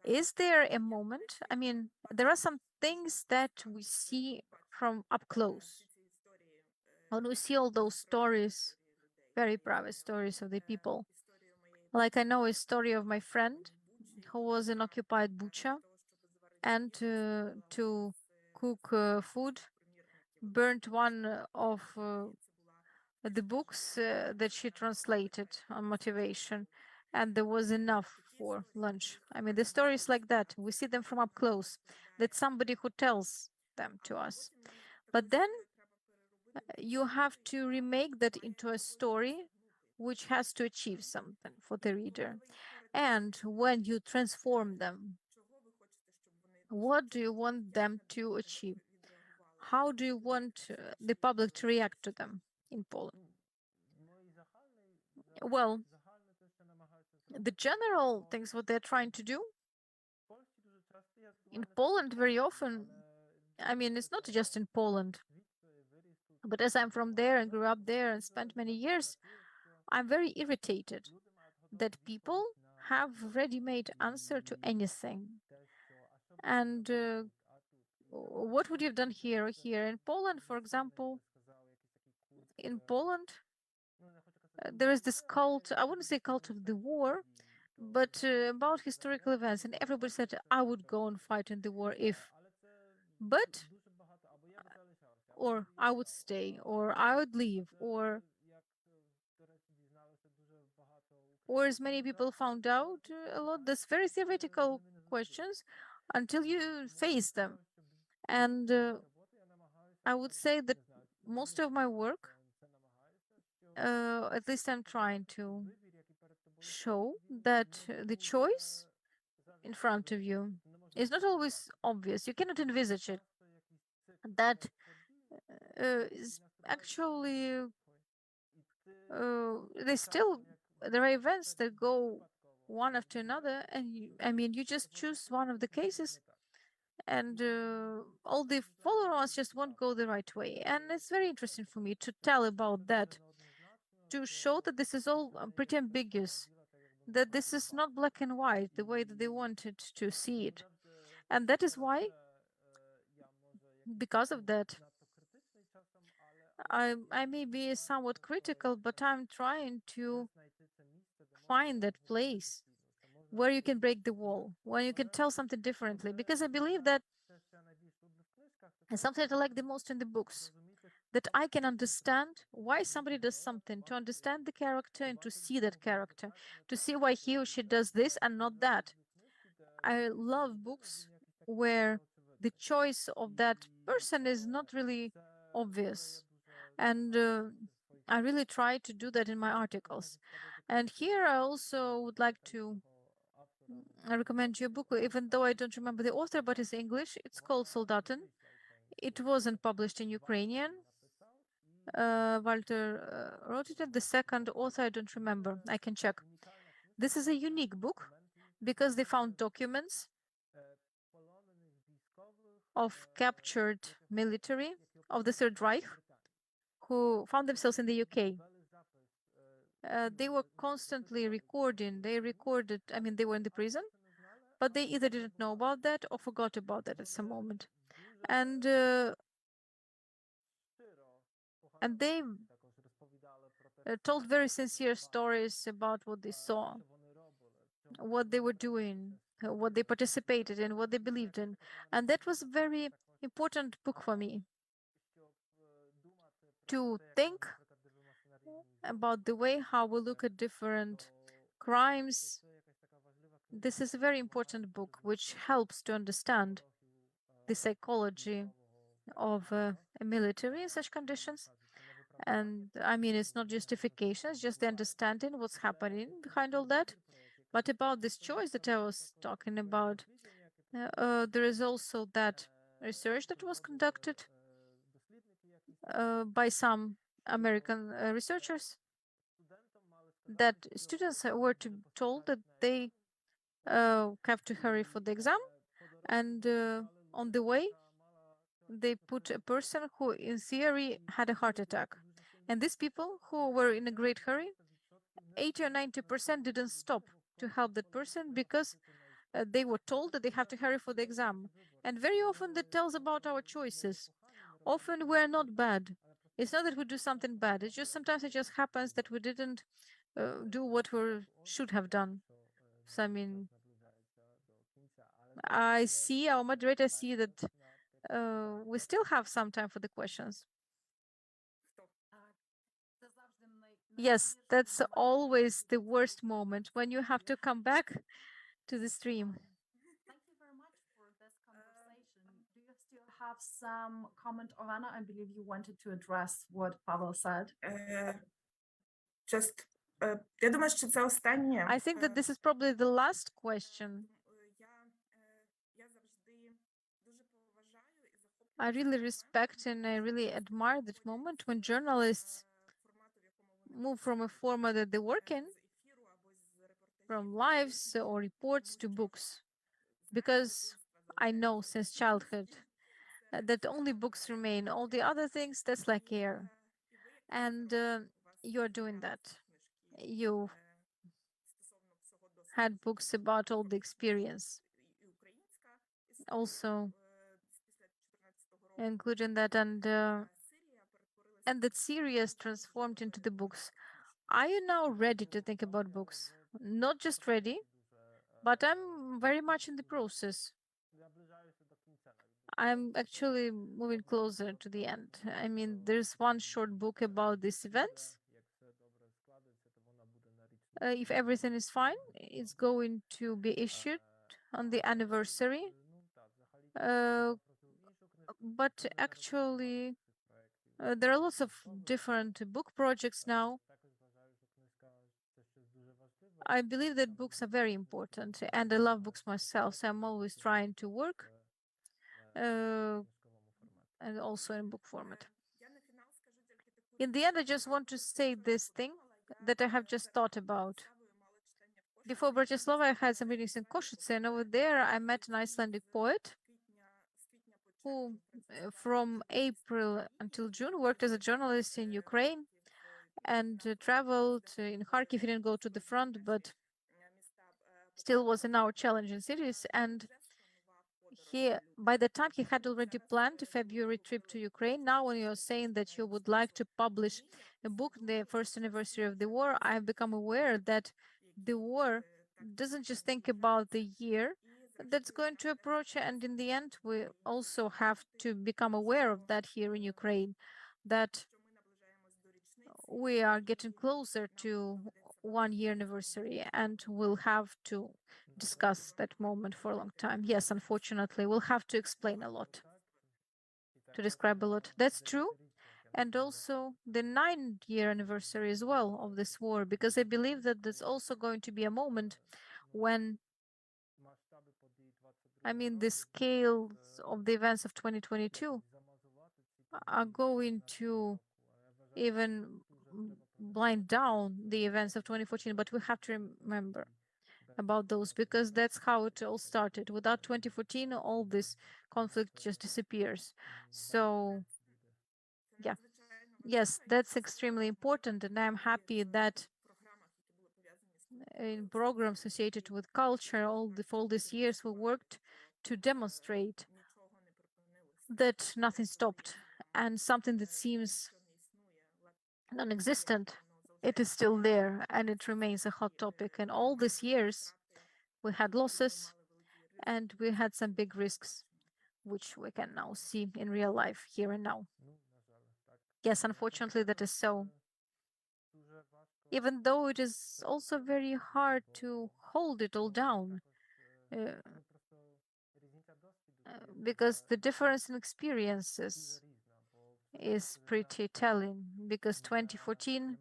Is there a moment? I mean, there are some things that we see from up close. When we see all those stories, very private stories of the people. Like I know a story of my friend who was in occupied Bucha and to cook food, burnt one of the books that she translated on motivation, and there was enough for lunch. I mean, the stories like that, we see them from up close. That's somebody who tells them to us. But then you have to remake that into a story which has to achieve something for the reader. And when you transform them, what do you want them to achieve? How do you want the public to react to them in Poland? Well, the general things what they're trying to do in Poland very often, I mean, it's not just in Poland, but as I'm from there and grew up there and spent many years, I'm very irritated that people have ready-made answer to anything. And what would you have done here or here? In Poland, for example, in Poland, there is this cult, I wouldn't say cult of the war, but about historical events. And everybody said, I would go and fight in the war if, but, or I would stay, or I would leave, or as many people found out a lot, that's very theoretical questions until you face them. And I would say that most of my work, at least I'm trying to show that the choice in front of you is not always obvious. You cannot envisage it. That is actually, there are events that go one after another, and I mean, you just choose one of the cases, and all the follow ons just won't go the right way. And it's very interesting for me to tell about that, to show that this is all pretty ambiguous, that this is not black and white the way that they wanted to see it. And that is why, because of that, I may be somewhat critical, but I'm trying to find that place where you can break the wall, where you can tell something differently, because I believe that, and something that I like the most in the books, that I can understand why somebody does something, to understand the character and to see that character, to see why he or she does this and not that. I love books where the choice of that person is not really obvious. And I really try to do that in my articles. And here I also would like to recommend you a book, even though I don't remember the author, but it's English. It's called Soldaten. It wasn't published in Ukrainian. Walter wrote it, and the second author, I don't remember. I can check. This is a unique book because they found documents of captured military of the Third Reich who found themselves in the UK. They were constantly recording. They recorded, I mean, they were in the prison, but they either didn't know about that or forgot about that at some moment. And they told very sincere stories about what they saw, what they were doing, what they participated in, what they believed in. And that was a very important book for me, to think about the way how we look at different crimes. This is a very important book which helps to understand the psychology of a military in such conditions. And I mean, it's not justification, it's just the understanding what's happening behind all that. But about this choice that I was talking about, there is also that research that was conducted by some American researchers. that students were told that they have to hurry for the exam, and on the way, they put a person who, in theory, had a heart attack. And these people who were in a great hurry, 80 or 90% didn't stop to help that person because they were told that they have to hurry for the exam. And very often that tells about our choices. Often we're not bad. It's not that we do something bad. It's just sometimes it just happens that we didn't do what we should have done. So I mean, I see our moderator see that we still have some time for the questions. Yes, that's always the worst moment when you have to come back to the stream. Thank you very much for this conversation. Do you still have some comment, Olena? I believe you wanted to address what Pavel said. Just, я думаю, що це останнє. I think that this is probably the last question. Я завжди дуже поважаю і захоплююся I really respect and I really admire that moment when journalists формату, в якому вони move from a format that they work in, з ефіру або з репортажів. from lives or reports to books, because I know since childhood that only books remain. All the other things, that's like air. And you're doing that. You had books about all the experience, also including that, and that series transformed into the books. Are you now ready to think about books? Not just ready, but I'm very much in the process. I'm actually moving closer to the end. I mean, there's one short book about these events. If everything is fine, it's going to be issued on the anniversary. But actually, there are lots of different book projects now. I believe that books are very important, and I love books myself, so I'm always trying to work and also in book format. In the end, I just want to say this thing that I have just thought about. Before Bratislava, I had some meetings in Košice, and over there I met an Icelandic poet who, from April until June, worked as a journalist in Ukraine and traveled in Kharkiv. He didn't go to the front, but still was in our challenging cities. And he, by the time he had already planned a February trip to Ukraine, now when you're saying that you would like to publish a book, the first anniversary of the war, I've become aware that the war doesn't just think about the year that's going to approach, and in the end, we also have to become aware of that here in Ukraine, that we are getting closer to 1 year anniversary, and we'll have to discuss that moment for a long time. Yes, unfortunately, we'll have to explain a lot, to describe a lot. That's true. And also the 9-year anniversary as well of this war, because I believe that there's also going to be a moment when, I mean, the scales of the events of 2022 are going to even blind down the events of 2014, but we have to remember about those because that's how it all started. Without 2014, all this conflict just disappears. So, yeah. Yes, that's extremely important, and I'm happy that in programs associated with culture, for all these years, we worked to demonstrate that nothing stopped, and something that seems non-existent, it is still there, and it remains a hot topic. And all these years, we had losses, and we had some big risks, which we can now see in real life here and now. Yes, unfortunately, that is so. Even though it is also very hard to hold it all down, because the difference in experiences is pretty telling, because 2014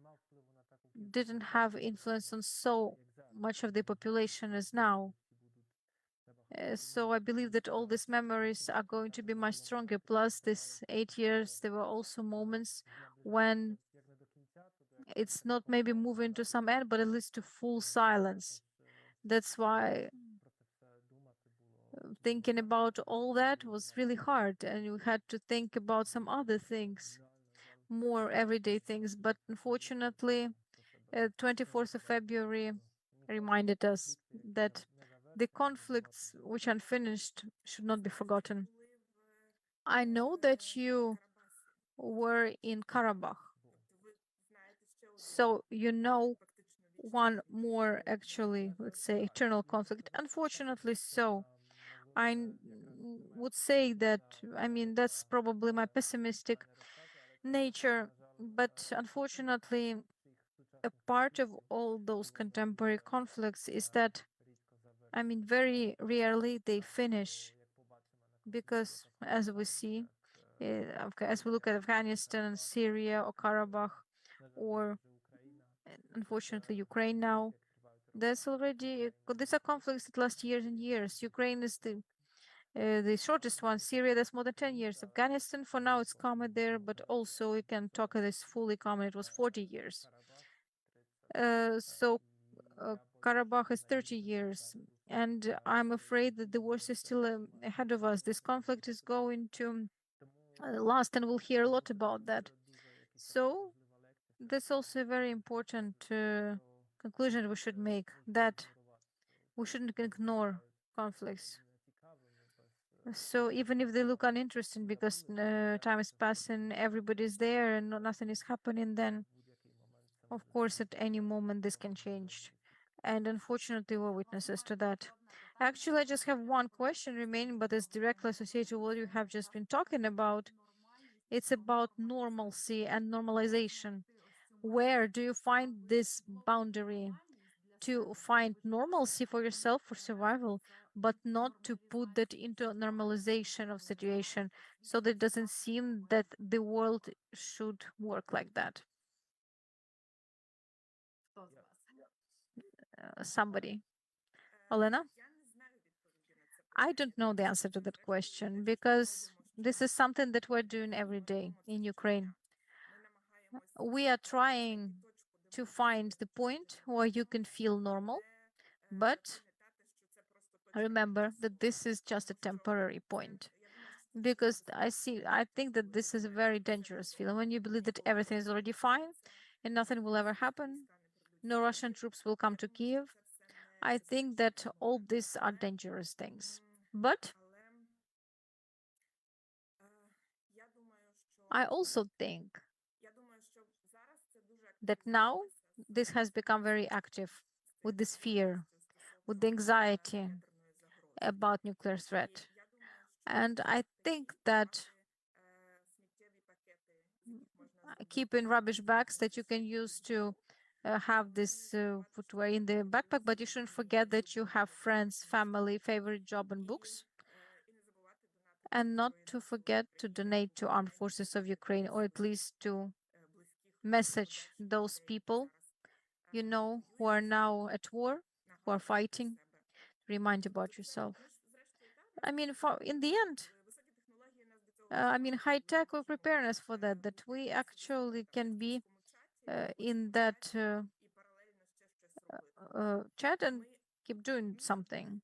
didn't have influence on so much of the population as now. So I believe that all these memories are going to be much stronger. Plus, this 8 years, there were also moments when it's not maybe moving to some end, but at least to full silence. That's why thinking about all that was really hard, and we had to think about some other things, more everyday things. But unfortunately, 24th of February reminded us that the conflicts which unfinished should not be forgotten. I know that you were in Karabakh, so you know one more, actually, let's say, eternal conflict. Unfortunately, so. Would say that, I mean, that's probably my pessimistic nature, but unfortunately, a part of all those contemporary conflicts is that, I mean, very rarely they finish, because as we see, as we look at Afghanistan, Syria, or Karabakh, or unfortunately Ukraine now, there's already, these are conflicts that last years and years. Ukraine is the shortest one. Syria, that's more than 10 years. Afghanistan, for now, it's calmer there, but also we can talk of this fully calmer. It was 40 years. So Karabakh is 30 years. And I'm afraid that the worst is still ahead of us. This conflict is going to last, and we'll hear a lot about that. So that's also a very important conclusion we should make, that we shouldn't ignore conflicts. So even if they look uninteresting because time is passing, everybody's there and nothing is happening, then of course at any moment this can change. And unfortunately, we're witnesses to that. Actually, I just have one question remaining, but it's directly associated with what you have just been talking about. It's about normalcy and normalization. Where do you find this boundary to find normalcy for yourself, for survival, but not to put that into a normalization of situation, so that it doesn't seem that the world should work like that? Somebody. Olena? I don't know the answer to that question, because this is something that we're doing every day in Ukraine. We are trying to find the point where you can feel normal, but remember that this is just a temporary point. Because I think that this is a very dangerous feeling when you believe that everything is already fine and nothing will ever happen. No Russian troops will come to Kiev. I think that all these are dangerous things. But I also think that now this has become very active, with this fear, with the anxiety about nuclear threat. And I think that keeping rubbish bags that you can use to have this footwear in the backpack, but you shouldn't forget that you have friends, family, favorite job, and books. And not to forget to donate to armed forces of Ukraine, or at least to message those people you know who are now at war, who are fighting. Remind about yourself. I mean, in the end, I mean, high tech will prepare us for that, that we actually can be in that chat and keep doing something.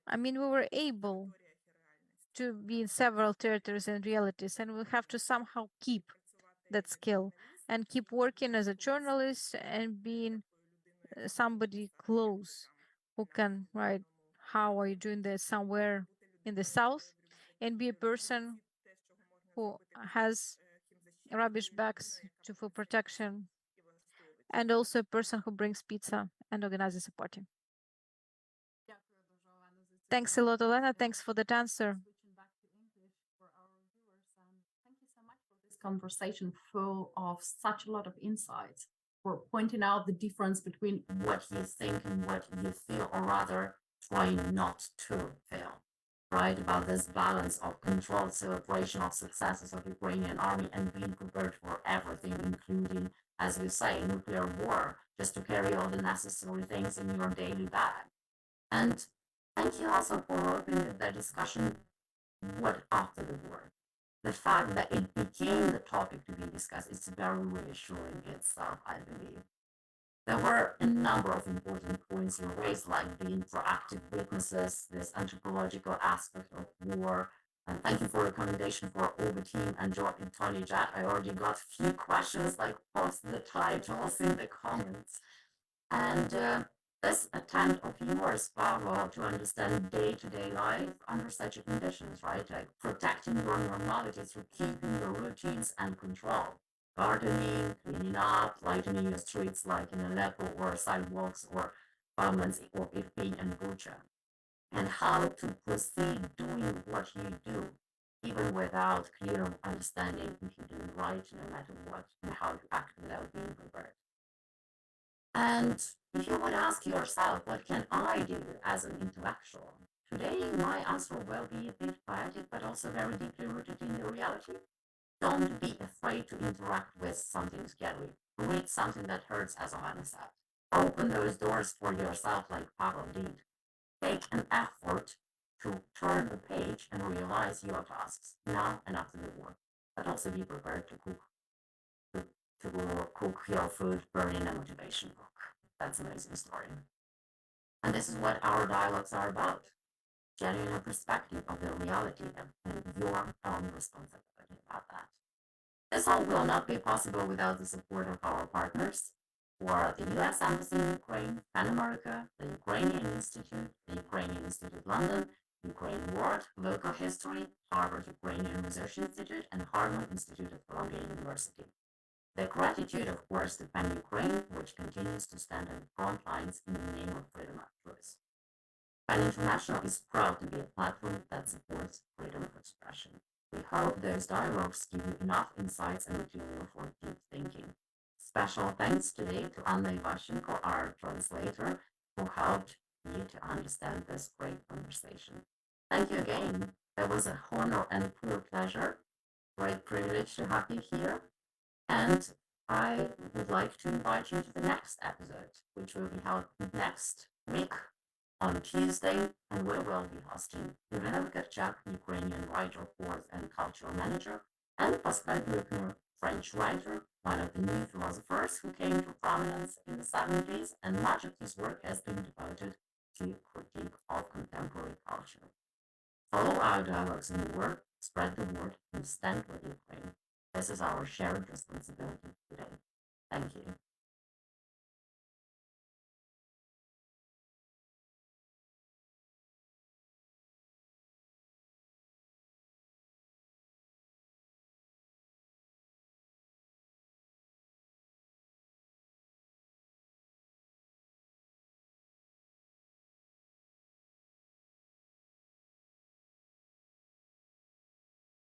I mean, we were able to be in several territories and realities, and we have to somehow keep that skill and keep working as a journalist and being somebody close who can write, how are you doing this somewhere in the south, and be a person who has rubbish bags to for protection, and also a person who brings pizza and organizes a party. Thanks a lot, Olena. Thanks for that answer. Thank you so much for this conversation full of such a lot of insights, for pointing out the difference between what you think and what you feel, or rather trying not to feel, right? About this balance of controlled celebration of successes of Ukrainian army and being prepared for everything, including, as we say, nuclear war, just to carry all the necessary things in your daily bag. And thank you also for opening the discussion, what after the war? the fact that it became the topic to be discussed is very reassuring itself, I believe. There were a number of important points you raised, like the interactive witnesses, this anthropological aspect of war. And thank you for the recommendation for Over Team and Tony Jack. I already got a few questions, like post the titles in the comments. And this attempt of yours, Pawel, to understand day-to-day life under such conditions, right? Like protecting your normality through keeping your routines and control. Gardening, cleaning up, lightening your streets like in Aleppo or sidewalks or farmlands or Irpin and Bucha. And how to proceed doing what you do, even without clear understanding if you do it right, no matter what, and how to act without being prepared. And if you would ask yourself, what can I do as an intellectual? Today, my answer will be a bit poetic, but also very deeply rooted in the reality. Don't be afraid to interact with something scary. Read something that hurts, as Olena said. Open those doors for yourself like Pawel did. Take an effort to turn the page and realize your tasks now and after the war. But also be prepared to cook your food, burning a motivation book. That's an amazing story. And this is what our dialogues are about. Getting a perspective of the reality and your own responsibility about that. This all will not be possible without the support of our partners, for the US Embassy in Ukraine, Pan America, the Ukrainian Institute, the Ukrainian Institute London, Ukraine World, Local History, Harvard Ukrainian Research Institute, and Harman Institute of Columbia University. The gratitude, of course, to PEN Ukraine, which continues to stand on the front lines in the name of freedom of choice. PEN International is proud to be a platform that supports freedom of expression. We hope those dialogues give you enough insights and material for deep thinking. Special thanks today to Anna Ivashenko, our translator, who helped me to understand this great conversation. Thank you again. It was a honor and pure pleasure. Great privilege to have you here. And I would like to invite you to the next episode, which will be held next week on Tuesday, and we will be hosting Olena Huseinova, Ukrainian writer, fourth and cultural manager, and Pascal Bruckner, French writer, one of the new philosophers who came to prominence in the 70s, and much of his work has been devoted to critique of contemporary culture. Follow our dialogues in the work, spread the word, and stand with Ukraine. This is our shared responsibility today. Thank you.